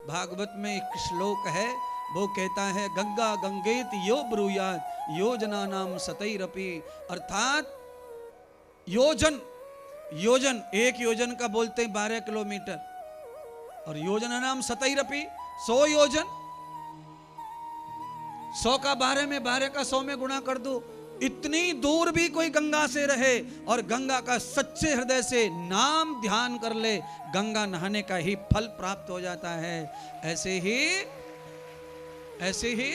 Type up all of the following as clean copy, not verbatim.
भागवत में एक श्लोक है, वो कहता है गंगा गंगेत यो ब्रूयात योजना नाम सतैरपि, अर्थात योजन, योजन एक योजन का बोलते हैं 12 किलोमीटर, और योजना नाम सतैरपि 100 योजन, 100 का 12 में, 12 का 100 में गुणा कर दो। इतनी दूर भी कोई गंगा से रहे और गंगा का सच्चे हृदय से नाम ध्यान कर ले, गंगा नहाने का ही फल प्राप्त हो जाता है। ऐसे ही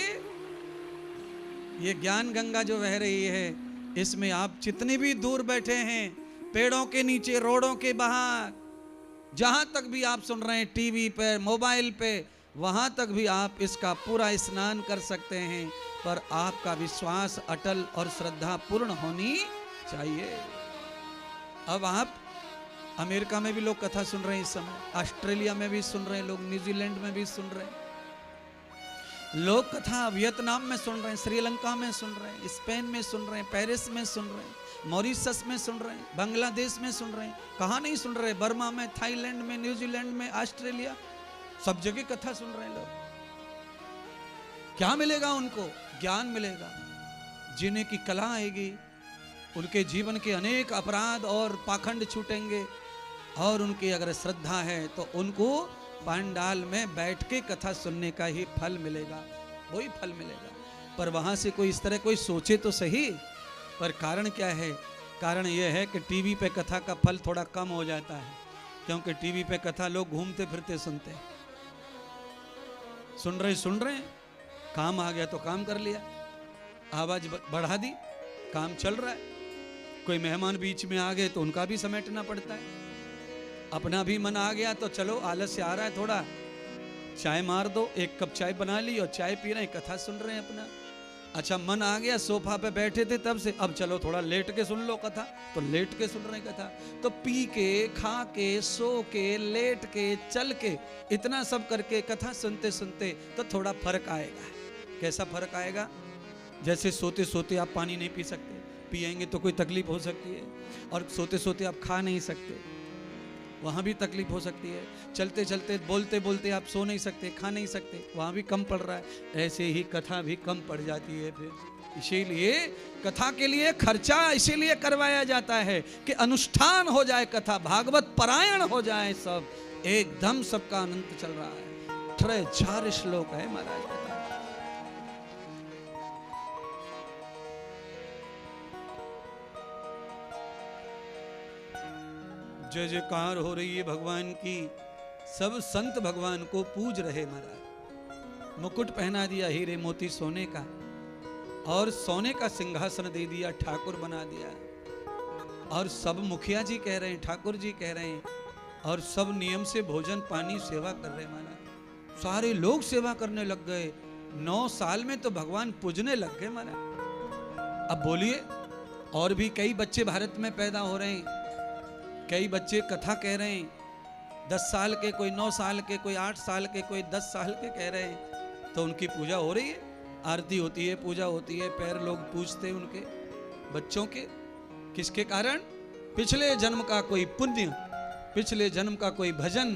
ये ज्ञान गंगा जो बह रही है, इसमें आप जितनी भी दूर बैठे हैं, पेड़ों के नीचे, रोडों के बाहर, जहां तक भी आप सुन रहे हैं, टीवी पे, मोबाइल पे, वहां तक भी आप इसका पूरा स्नान कर सकते हैं, पर आपका विश्वास अटल और श्रद्धा पूर्ण होनी चाहिए। अब आप अमेरिका में भी लोग कथा सुन रहे हैं इस समय, ऑस्ट्रेलिया में भी सुन रहे हैं लोग, न्यूजीलैंड में भी सुन रहे हैं लोग कथा, वियतनाम में सुन रहे हैं, श्रीलंका में सुन रहे हैं, स्पेन में सुन रहे हैं, पेरिस में सुन रहे हैं, मॉरिशस में सुन रहे हैं, बांग्लादेश में सुन रहे हैं, कहाँ नहीं सुन रहे, बर्मा में, थाईलैंड में, न्यूजीलैंड में, ऑस्ट्रेलिया, सब जगह कथा सुन रहे हैं लोग। क्या मिलेगा उनको? ज्ञान मिलेगा, जीने की कला आएगी, उनके जीवन के अनेक अपराध और पाखंड छूटेंगे, और उनकी अगर श्रद्धा है तो उनको पंडाल में बैठ के कथा सुनने का ही फल मिलेगा, वही फल मिलेगा। पर वहां से कोई इस तरह कोई सोचे तो सही, पर कारण क्या है? कारण यह है कि टीवी पे कथा का फल थोड़ा कम हो जाता है, क्योंकि टीवी पे कथा लोग घूमते फिरते सुनते हैं, सुन रहे हैं, काम आ गया तो काम कर लिया, आवाज बढ़ा दी, काम चल रहा है। कोई मेहमान बीच में आ गए तो उनका भी समेटना पड़ता है, अपना भी मन आ गया तो चलो आलस से आ रहा है थोड़ा, चाय मार दो, एक कप चाय बना ली और चाय पी रहे हैं, कथा सुन रहे हैं अपना। अच्छा मन आ गया, सोफा पे बैठे थे तब से, अब चलो थोड़ा लेट के सुन लो कथा, तो लेट के सुन रहे हैं कथा। तो पी के, खा के, सो के, लेट के, चल के, इतना सब करके कथा सुनते सुनते तो थोड़ा फर्क आएगा। कैसा फर्क आएगा? जैसे सोते सोते आप पानी नहीं पी सकते, पिएंगे तो कोई तकलीफ हो सकती है, और सोते सोते आप खा नहीं सकते, वहाँ भी तकलीफ हो सकती है, चलते चलते, बोलते बोलते आप सो नहीं सकते, खा नहीं सकते, वहाँ भी कम पड़ रहा है। ऐसे ही कथा भी कम पड़ जाती है फिर। इसीलिए कथा के लिए खर्चा इसीलिए करवाया जाता है कि अनुष्ठान हो जाए, कथा भागवत परायण हो जाए, सब एकदम सबका अनंत चल रहा है। 4 श्लोक है महाराज कथा। जय जयकार हो रही है भगवान की, सब संत भगवान को पूज रहे महाराज। मुकुट पहना दिया हीरे मोती सोने का, और सोने का सिंहासन दे दिया, ठाकुर बना दिया, और सब मुखिया जी कह रहे हैं, ठाकुर जी कह रहे हैं, और सब नियम से भोजन पानी सेवा कर रहे हैं महाराज। सारे लोग सेवा करने लग गए, 9 साल में तो भगवान पूजने लग गए महाराज। अब बोलिए, और भी कई बच्चे भारत में पैदा हो रहे हैं, कई बच्चे कथा कह रहे हैं, 10 साल के, कोई 9 साल के, कोई 8 साल के, कोई 10 साल के कह रहे हैं, तो उनकी पूजा हो रही है, आरती होती है, पूजा होती है, पैर लोग पूजते हैं उनके बच्चों के। किसके कारण? पिछले जन्म का कोई पुण्य, पिछले जन्म का कोई भजन,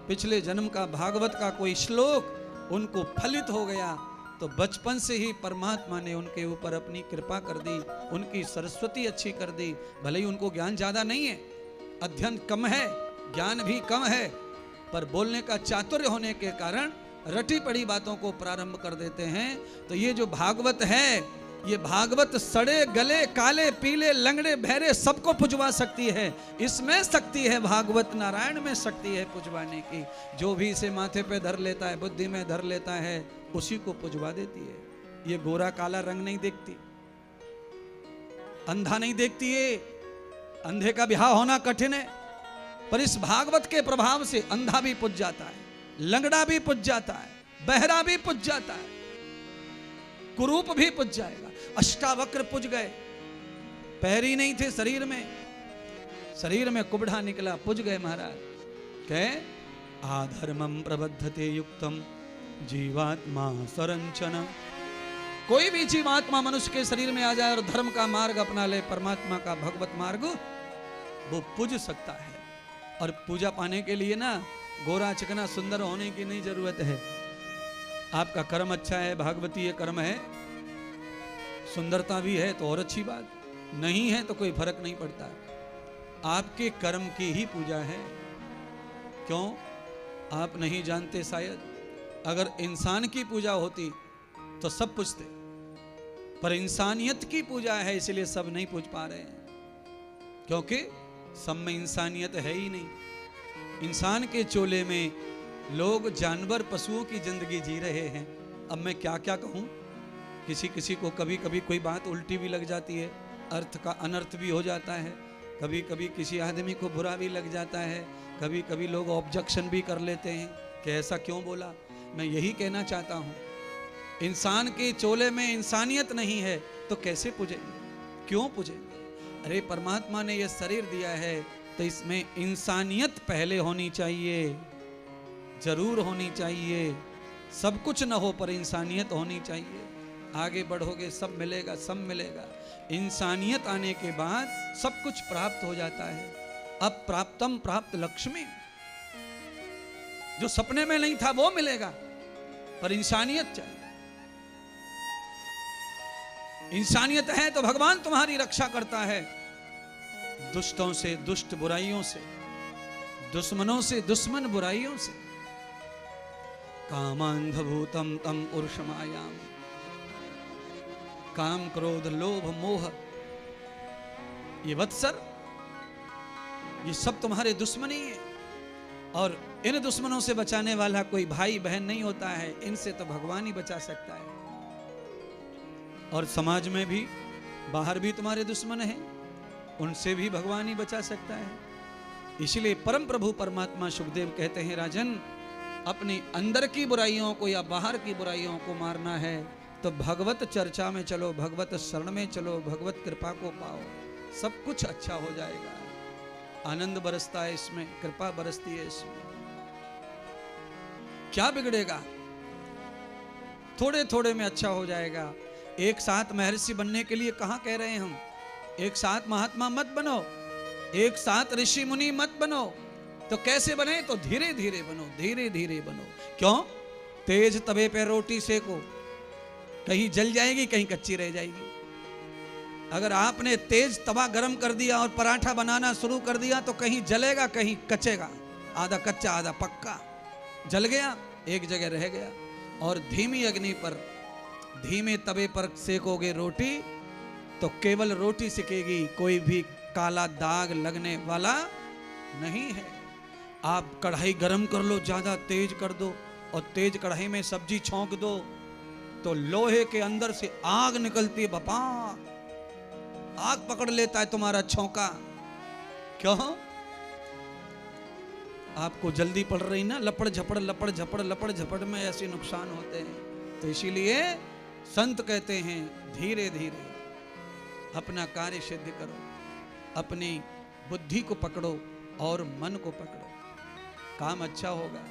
पिछले जन्म का भागवत का कोई श्लोक उनको फलित हो गया, तो बचपन से ही परमात्मा ने उनके ऊपर अपनी कृपा कर दी, उनकी सरस्वती अच्छी कर दी। भले ही उनको ज्ञान ज्यादा नहीं है, अध्ययन कम है, ज्ञान भी कम है, पर बोलने का चातुर्य होने के कारण रटी पड़ी बातों को प्रारंभ कर देते हैं। तो ये जो भागवत है, ये भागवत सड़े गले, काले पीले, लंगड़े बहरे सबको पुजवा सकती है। इसमें शक्ति है, भागवत नारायण में शक्ति है पुजवाने की। जो भी इसे माथे पे धर लेता है, बुद्धि में धर लेता है, उसी को पुजवा देती है। ये गोरा काला रंग नहीं देखती, अंधा नहीं देखती है, अंधे का ब्याह होना कठिन है, पर इस भागवत के प्रभाव से अंधा भी पुज जाता है, लंगड़ा भी पुज जाता है, बहरा भी पुज जाता है, कुरूप भी पुज जाएगा। अष्टावक्र पुज गए, पैर ही नहीं थे शरीर में कुबड़ा निकला, पुज गए महाराज। कहे आधर्मम प्रबद्धते युक्तम जीवात्मा सरंचन। कोई भी जीवात्मा मनुष्य के शरीर में आ जाए और धर्म का मार्ग अपना ले, परमात्मा का भगवत मार्ग, वो पूज सकता है। और पूजा पाने के लिए ना गोरा चिकना सुंदर होने की नहीं जरूरत है। आपका कर्म अच्छा है, भागवतीय कर्म है, सुंदरता भी है तो और अच्छी बात, नहीं है तो कोई फर्क नहीं पड़ता। आपके कर्म की ही पूजा है। क्यों? आप नहीं जानते शायद, अगर इंसान की पूजा होती तो सब पूजते, पर इंसानियत की पूजा है इसलिए सब नहीं पूज पा रहे हैं, क्योंकि सब में इंसानियत है ही नहीं। इंसान के चोले में लोग जानवर पशुओं की जिंदगी जी रहे हैं। अब मैं क्या क्या कहूँ, किसी किसी को कभी कभी कोई बात उल्टी भी लग जाती है, अर्थ का अनर्थ भी हो जाता है, कभी कभी किसी आदमी को बुरा भी लग जाता है, कभी कभी लोग ऑब्जेक्शन भी कर लेते हैं कि ऐसा क्यों बोला। मैं यही कहना चाहता हूँ, इंसान के चोले में इंसानियत नहीं है तो कैसे पूजेंगे, क्यों पूजेंगे? अरे परमात्मा ने यह शरीर दिया है तो इसमें इंसानियत पहले होनी चाहिए, जरूर होनी चाहिए। सब कुछ न हो पर इंसानियत होनी चाहिए। आगे बढ़ोगे सब मिलेगा, सब मिलेगा। इंसानियत आने के बाद सब कुछ प्राप्त हो जाता है। अब प्राप्तम प्राप्त लक्ष्मी, जो सपने में नहीं था वो मिलेगा, पर इंसानियत चाहिए। इंसानियत है तो भगवान तुम्हारी रक्षा करता है, दुष्टों से दुष्ट, बुराइयों से, दुश्मनों से दुश्मन, बुराइयों से। कामांधभूतम तम उर्षमायाम, काम क्रोध लोभ मोह, ये वत्सर, ये सब तुम्हारे दुश्मनी है। और इन दुश्मनों से बचाने वाला कोई भाई बहन नहीं होता है, इनसे तो भगवान ही बचा सकता है। और समाज में भी, बाहर भी तुम्हारे दुश्मन हैं, उनसे भी भगवान ही बचा सकता है। इसलिए परम प्रभु परमात्मा सुखदेव कहते हैं, राजन, अपनी अंदर की बुराइयों को या बाहर की बुराइयों को मारना है तो भगवत चर्चा में चलो, भगवत शरण में चलो, भगवत कृपा को पाओ, सब कुछ अच्छा हो जाएगा। आनंद बरसता है इसमें, कृपा बरसती है इसमें। क्या बिगड़ेगा? थोड़े थोड़े में अच्छा हो जाएगा। एक साथ महर्षि बनने के लिए कहां कह रहे हैं हम? एक साथ महात्मा मत बनो, एक साथ ऋषि मुनि मत बनो। तो कैसे बने? तो धीरे धीरे बनो, धीरे धीरे बनो। क्यों? तेज तवे पे रोटी सेको, कहीं जल जाएगी, कहीं कच्ची रह जाएगी। अगर आपने तेज तवा गरम कर दिया और पराठा बनाना शुरू कर दिया तो कहीं जलेगा, कहीं कचेगा, आधा कच्चा आधा पक्का। जल गया, एक जगह रह गया। और धीमी अग्नि पर, धीमे तवे पर सेकोगे रोटी तो केवल रोटी सिकेगी, कोई भी काला दाग लगने वाला नहीं है। आप कढ़ाई गरम कर लो, ज्यादा तेज कर दो और तेज कढ़ाई में सब्जी छौंक दो तो लोहे के अंदर से आग निकलती है, बापा, आग पकड़ लेता है तुम्हारा छौंका। क्यों? आपको जल्दी पड़ रही ना, लपड़ झपड़ लपड़ झपड़ लपड़ झपड़ में ऐसे नुकसान होते हैं। तो इसीलिए संत कहते हैं, धीरे धीरे अपना कार्य सिद्ध करो, अपनी बुद्धि को पकड़ो और मन को पकड़ो, काम अच्छा होगा।